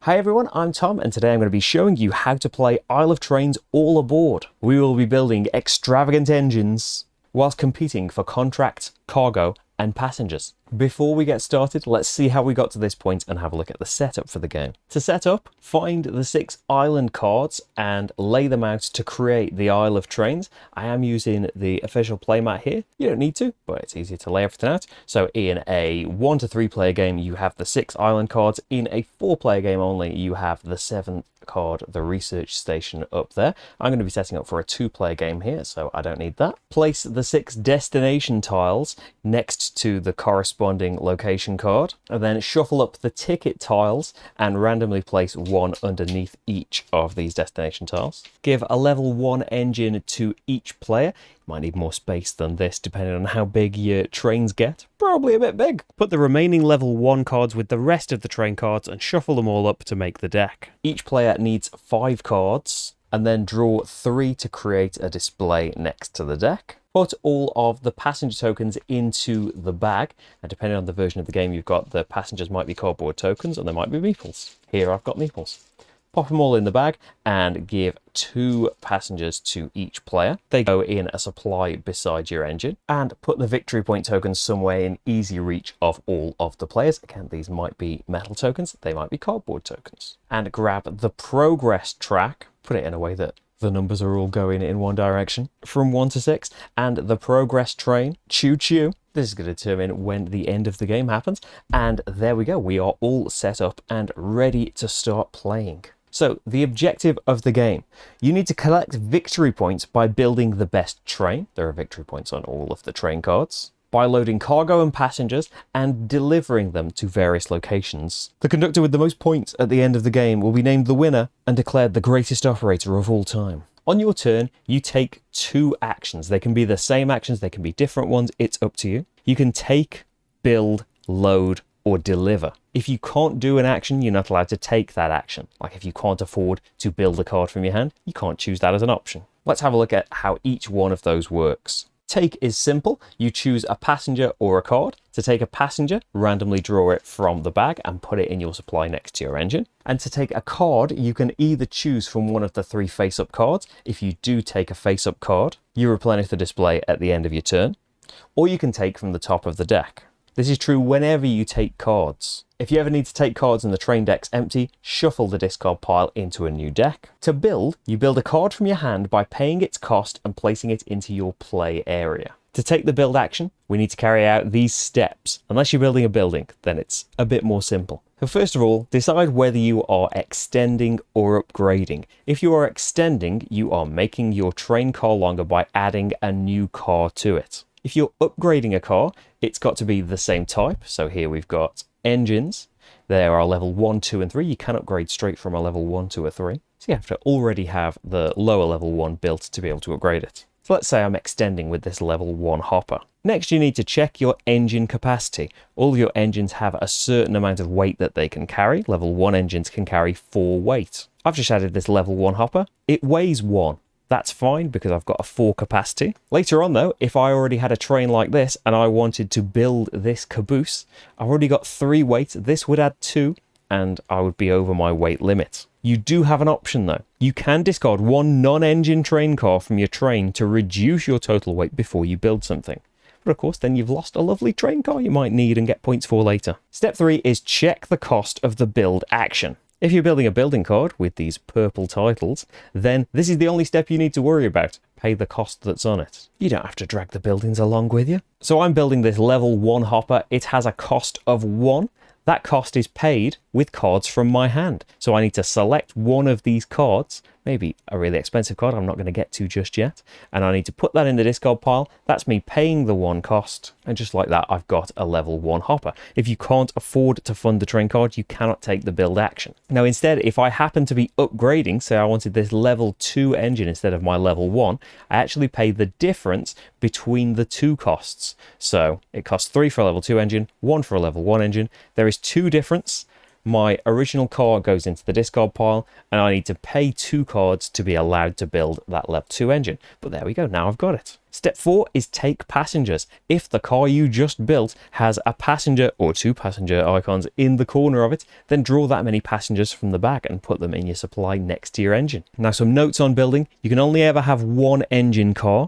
Hi everyone, I'm Tom and today I'm going to be showing you how to play Isle of Trains All Aboard. We will be building extravagant engines whilst competing for contracts, cargo and passengers. Before we get started, let's see how we got to this point and have a look at the setup for the game. To set up, find the 6 island cards and lay them out to create the Isle of Trains. I am using the official playmat here. You don't need to, but it's easier to lay everything out. So in a 1 to 3 player game, you have the 6 island cards. In a 4 player game only, you have the 7th card, the research station up there. I'm going to be setting up for a 2 player game here, so I don't need that. Place the 6 destination tiles next to the corresponding location card, and then shuffle up the ticket tiles and randomly place one underneath each of these destination tiles. Give a level 1 engine to each player. Might need more space than this depending on how big your trains get. Probably a bit big. Put the remaining level 1 cards with the rest of the train cards and shuffle them all up to make the deck. Each player needs 5 cards and then draw 3 to create a display next to the deck. Put all of the passenger tokens into the bag, and depending on the version of the game you've got, the passengers might be cardboard tokens and they might be meeples. Here I've got meeples. Pop them all in the bag and give 2 passengers to each player. They go in a supply beside your engine, and put the victory point tokens somewhere in easy reach of all of the players. Again, these might be metal tokens, they might be cardboard tokens. And grab the progress track, put it in a way that the numbers are all going in one direction from 1 to 6, and the progress train, choo choo. This is going to determine when the end of the game happens. And there we go, we are all set up and ready to start playing. So the objective of the game, you need to collect victory points by building the best train. There are victory points on all of the train cards. By loading cargo and passengers and delivering them to various locations. The conductor with the most points at the end of the game will be named the winner and declared the greatest operator of all time. On your turn, you take 2 actions. They can be the same actions, they can be different ones, it's up to you. You can take, build, load, or deliver. If you can't do an action, you're not allowed to take that action. Like if you can't afford to build a card from your hand, you can't choose that as an option. Let's have a look at how each one of those works. Take is simple. You choose a passenger or a card. To take a passenger, randomly draw it from the bag and put it in your supply next to your engine. And to take a card, you can either choose from one of the 3 face-up cards. If you do take a face-up card, you replenish the display at the end of your turn. Or you can take from the top of the deck. This is true whenever you take cards. If you ever need to take cards and the train deck's empty, shuffle the discard pile into a new deck. To build, you build a card from your hand by paying its cost and placing it into your play area. To take the build action, we need to carry out these steps. Unless you're building a building, then it's a bit more simple. So first of all, decide whether you are extending or upgrading. If you are extending, you are making your train car longer by adding a new car to it. If you're upgrading a car, it's got to be the same type. So here we've got engines. There are level 1, 2, and 3. You can upgrade straight from a level 1 to a 3. So you have to already have the lower level 1 built to be able to upgrade it. So let's say I'm extending with this level 1 hopper. Next, you need to check your engine capacity. All your engines have a certain amount of weight that they can carry. Level 1 engines can carry 4 weight. I've just added this level 1 hopper. It weighs 1. That's fine because I've got a 4 capacity. Later on though, if I already had a train like this and I wanted to build this caboose, I've already got 3 weight. This would add 2 and I would be over my weight limit. You do have an option though. You can discard 1 non-engine train car from your train to reduce your total weight before you build something. But of course, then you've lost a lovely train car you might need and get points for later. Step 3 is check the cost of the build action. If you're building a building card with these purple titles, then this is the only step you need to worry about. Pay the cost that's on it. You don't have to drag the buildings along with you. So I'm building this level 1 hopper. It has a cost of 1. That cost is paid with cards from my hand. So I need to select one of these cards, maybe a really expensive card I'm not going to get to just yet, and I need to put that in the discard pile. That's me paying the 1 cost, and just like that I've got a level 1 hopper. If you can't afford to fund the train card, you cannot take the build action. Now instead, if I happen to be upgrading, say I wanted this level 2 engine instead of my level 1, I actually pay the difference between the 2 costs. So it costs 3 for a level 2 engine, 1 for a level 1 engine. There is 2 difference. my original car goes into the discard pile, and I need to pay 2 cards to be allowed to build that level 2 engine. But there we go, now I've got it. Step 4 is take passengers. If the car you just built has a passenger or 2 passenger icons in the corner of it, then draw that many passengers from the back and put them in your supply next to your engine. Now, some notes on building. You can only ever have 1 engine car.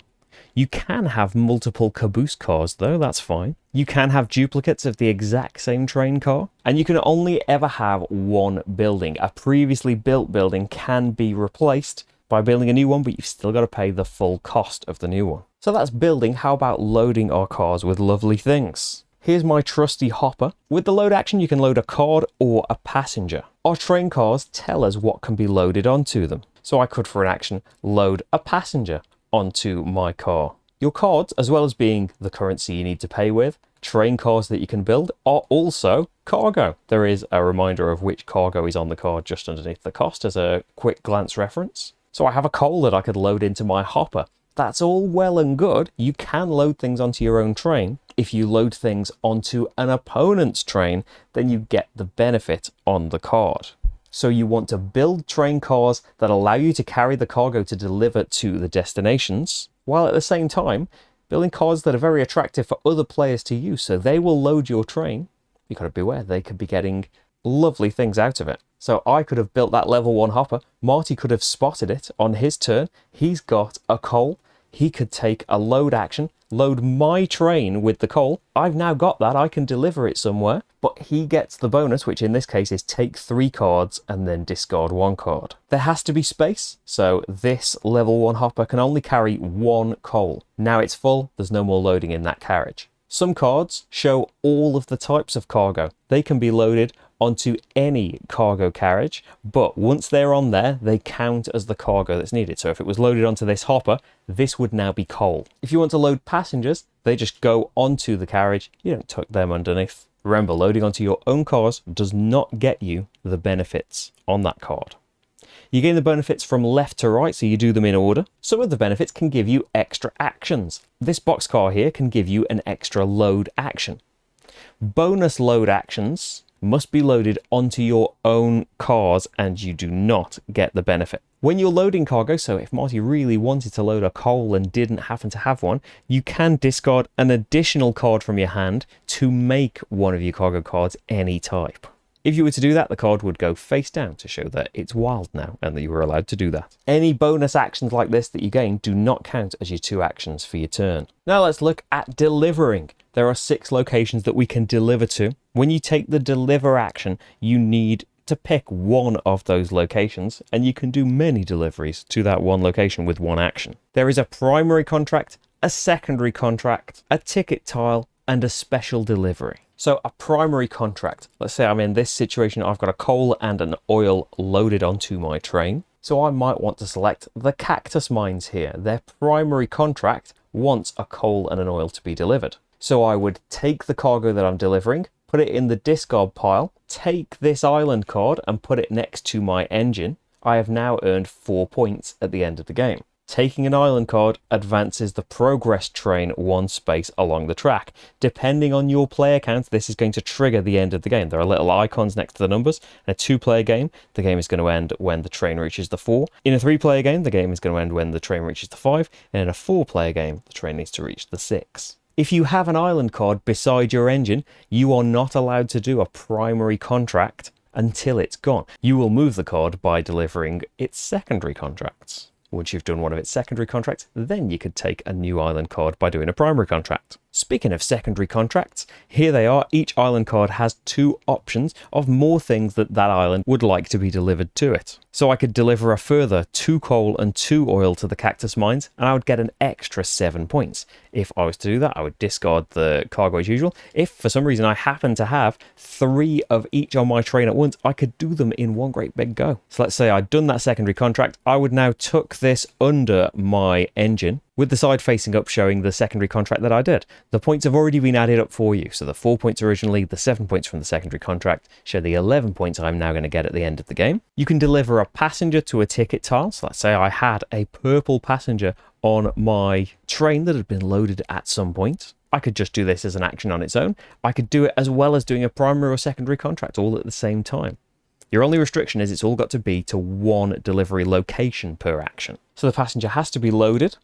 You can have multiple caboose cars though, that's fine. You can have duplicates of the exact same train car. And you can only ever have 1 building. A previously built building can be replaced by building a new one, but you've still got to pay the full cost of the new one. So that's building. How about loading our cars with lovely things? Here's my trusty hopper. With the load action, you can load a card or a passenger. Our train cars tell us what can be loaded onto them. So I could, for an action, load a passenger onto my car. Your cards, as well as being the currency you need to pay with, train cars that you can build, are also cargo. There is a reminder of which cargo is on the card just underneath the cost as a quick glance reference. So I have a coal that I could load into my hopper. That's all well and good. You can load things onto your own train. If you load things onto an opponent's train, then you get the benefit on the card. So you want to build train cars that allow you to carry the cargo to deliver to the destinations, while at the same time building cars that are very attractive for other players to use. So they will load your train. You've got to beware, they could be getting lovely things out of it. So I could have built that level 1 hopper. Marty could have spotted it on his turn. He's got a coal. He could take a load action, load my train with the coal. I've now got that. I can deliver it somewhere. But he gets the bonus, which in this case is take 3 cards and then discard 1 card. There has to be space. So this level 1 hopper can only carry 1 coal. Now it's full. There's no more loading in that carriage. Some cards show all of the types of cargo. They can be loaded onto any cargo carriage, but once they're on there, they count as the cargo that's needed. So if it was loaded onto this hopper, this would now be coal. If you want to load passengers, they just go onto the carriage. You don't tuck them underneath. Remember, loading onto your own cars does not get you the benefits on that card. You gain the benefits from left to right, so you do them in order. Some of the benefits can give you extra actions. This boxcar here can give you an extra load action. Bonus load actions must be loaded onto your own cars and you do not get the benefit. When you're loading cargo, so if Marty really wanted to load a coal and didn't happen to have one, you can discard an additional card from your hand to make one of your cargo cards any type. If you were to do that, the card would go face down to show that it's wild now and that you were allowed to do that. Any bonus actions like this that you gain do not count as your 2 actions for your turn. Now let's look at delivering. There are 6 locations that we can deliver to. When you take the deliver action, you need to pick one of those locations, and you can do many deliveries to that one location with 1 action. There is a primary contract, a secondary contract, a ticket tile, and a special delivery. So a primary contract, let's say I'm in this situation, I've got a coal and an oil loaded onto my train. So I might want to select the cactus mines here. Their primary contract wants a coal and an oil to be delivered. So I would take the cargo that I'm delivering, put it in the discard pile, take this island card and put it next to my engine. I have now earned 4 points at the end of the game. Taking an island card advances the progress train 1 space along the track. Depending on your player count, this is going to trigger the end of the game. There are little icons next to the numbers. In a 2-player game, the game is going to end when the train reaches the 4. In a 3-player game, the game is going to end when the train reaches the 5. And in a 4-player game, the train needs to reach the 6. If you have an island card beside your engine, you are not allowed to do a primary contract until it's gone. You will move the card by delivering its secondary contracts. Once you've done one of its secondary contracts, then you could take a new island card by doing a primary contract. Speaking of secondary contracts, here they are. Each island card has 2 options of more things that that island would like to be delivered to it. So I could deliver a further 2 coal and 2 oil to the cactus mines, and I would get an extra 7 points. If I was to do that, I would discard the cargo as usual. If for some reason I happen to have 3 of each on my train at once, I could do them in one great big go. So let's say I'd done that secondary contract. I would now tuck this under my engine, with the side facing up showing the secondary contract that I did. The points have already been added up for you. So the 4 points originally, the 7 points from the secondary contract show the 11 points I'm now going to get at the end of the game. You can deliver a passenger to a ticket tile. So let's say I had a purple passenger on my train that had been loaded at some point. I could just do this as an action on its own. I could do it as well as doing a primary or secondary contract all at the same time. Your only restriction is it's all got to be to one delivery location per action. So the passenger has to be loaded,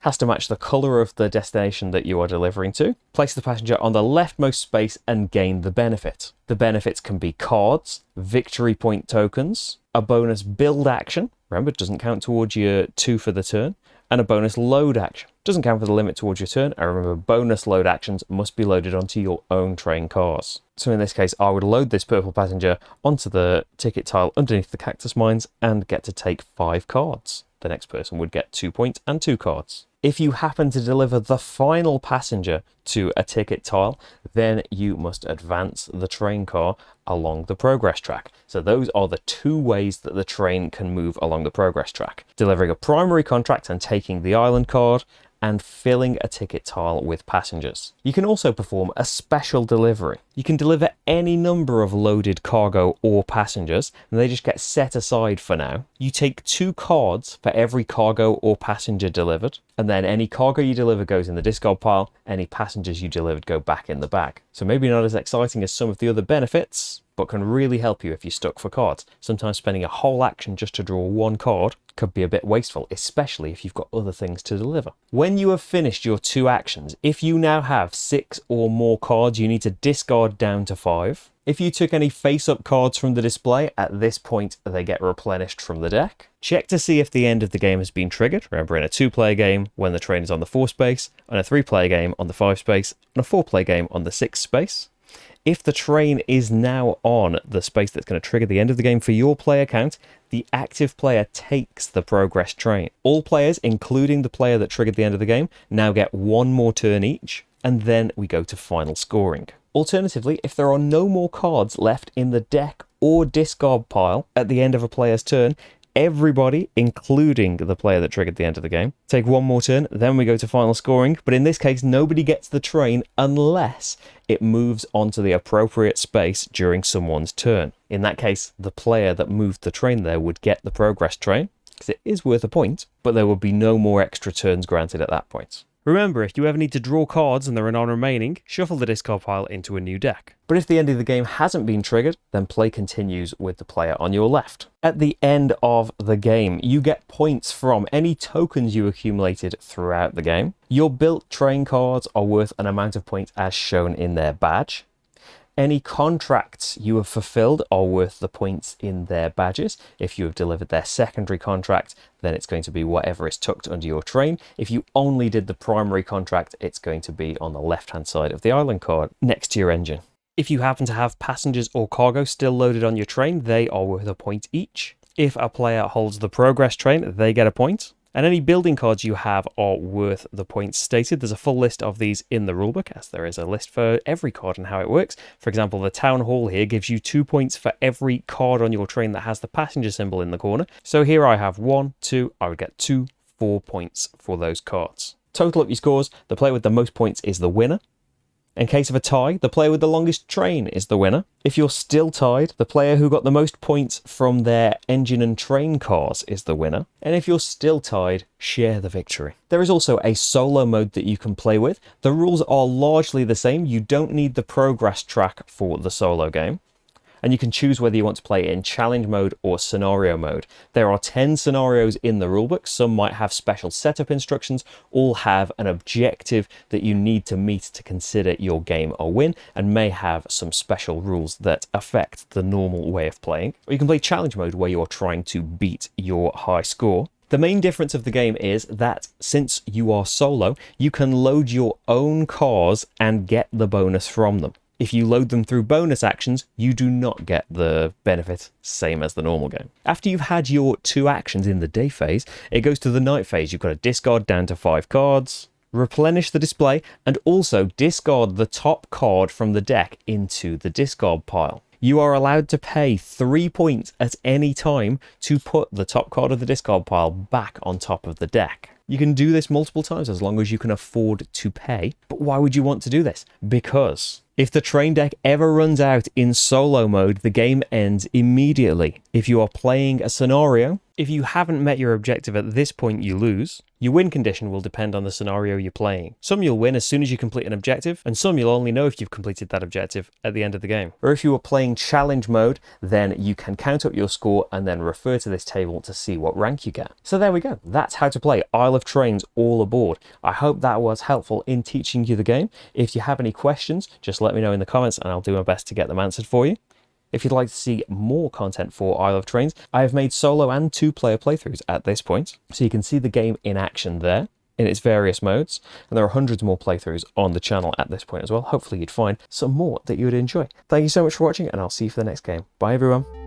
has to match the colour of the destination that you are delivering to, place the passenger on the leftmost space and gain the benefit. The benefits can be cards, victory point tokens, a bonus build action, remember it doesn't count towards your 2 for the turn, and a bonus load action. Doesn't count for the limit towards your turn, and remember bonus load actions must be loaded onto your own train cars. So in this case, I would load this purple passenger onto the ticket tile underneath the cactus mines and get to take 5 cards. The next person would get 2 points and 2 cards. If you happen to deliver the final passenger to a ticket tile, then you must advance the train car along the progress track. So those are the 2 ways that the train can move along the progress track. Delivering a primary contract and taking the island card, and filling a ticket tile with passengers. You can also perform a special delivery. You can deliver any number of loaded cargo or passengers, and they just get set aside for now. You take 2 cards for every cargo or passenger delivered, and then any cargo you deliver goes in the discard pile, any passengers you delivered go back in the bag. So maybe not as exciting as some of the other benefits, but can really help you if you're stuck for cards. Sometimes spending a whole action just to draw 1 card could be a bit wasteful, especially if you've got other things to deliver. When you have finished your 2 actions, if you now have 6 or more cards, you need to discard down to 5. If you took any face-up cards from the display, at this point they get replenished from the deck. Check to see if the end of the game has been triggered. Remember, in a 2-player game, when the train is on the 4 space, and a 3-player game on the 5 space, and a 4-player game on the 6 space. If the train is now on the space that's going to trigger the end of the game for your player count, the active player takes the progress train. All players, including the player that triggered the end of the game, now get 1 more turn each, and then we go to final scoring. Alternatively, if there are no more cards left in the deck or discard pile at the end of a player's turn, everybody, including the player that triggered the end of the game, take 1 more turn, then we go to final scoring. But in this case, nobody gets the train unless it moves onto the appropriate space during someone's turn. In that case, the player that moved the train there would get the progress train, because it is worth a point, but there would be no more extra turns granted at that point. Remember, if you ever need to draw cards and there are none remaining, shuffle the discard pile into a new deck. But if the end of the game hasn't been triggered, then play continues with the player on your left. At the end of the game, you get points from any tokens you accumulated throughout the game. Your built train cards are worth an amount of points as shown in their badge. Any contracts you have fulfilled are worth the points in their badges. If you have delivered their secondary contract, then it's going to be whatever is tucked under your train. If you only did the primary contract, it's going to be on the left-hand side of the island card next to your engine. If you happen to have passengers or cargo still loaded on your train, they are worth a point each. If a player holds the progress train, they get a point. And any building cards you have are worth the points stated. There's a full list of these in the rulebook, as there is a list for every card and how it works. For example, the town hall here gives you 2 points for every card on your train that has the passenger symbol in the corner. So here I have 1, 2, I would get 2, 4 points for those cards. Total up your scores, the player with the most points is the winner. In case of a tie, the player with the longest train is the winner. If you're still tied, the player who got the most points from their engine and train cars is the winner. And if you're still tied, share the victory. There is also a solo mode that you can play with. The rules are largely the same. You don't need the progress track for the solo game. And you can choose whether you want to play in challenge mode or scenario mode. There are 10 scenarios in the rulebook. Some might have special setup instructions, all have an objective that you need to meet to consider your game a win, and may have some special rules that affect the normal way of playing. Or you can play challenge mode where you're trying to beat your high score. The main difference of the game is that since you are solo, you can load your own cars and get the bonus from them. If you load them through bonus actions, you do not get the benefit, same as the normal game. After you've had your 2 actions in the day phase, it goes to the night phase. You've got to discard down to 5 cards, replenish the display, and also discard the top card from the deck into the discard pile. You are allowed to pay 3 points at any time to put the top card of the discard pile back on top of the deck. You can do this multiple times as long as you can afford to pay. But why would you want to do this? Because if the train deck ever runs out in solo mode, the game ends immediately. If you are playing a scenario, If you haven't met your objective at this point, you lose. Your win condition will depend on the scenario you're playing. Some you'll win as soon as you complete an objective, and some you'll only know if you've completed that objective at the end of the game. Or if you were playing challenge mode, then you can count up your score and then refer to this table to see what rank you get. So there we go. That's how to play Isle of Trains All Aboard. I hope that was helpful in teaching you the game. If you have any questions, just let me know in the comments and I'll do my best to get them answered for you. If you'd like to see more content for Isle of Trains, I have made solo and 2-player playthroughs at this point, so you can see the game in action there in its various modes, and there are hundreds more playthroughs on the channel at this point as well. Hopefully you'd find some more that you would enjoy. Thank you so much for watching, and I'll see you for the next game. Bye everyone.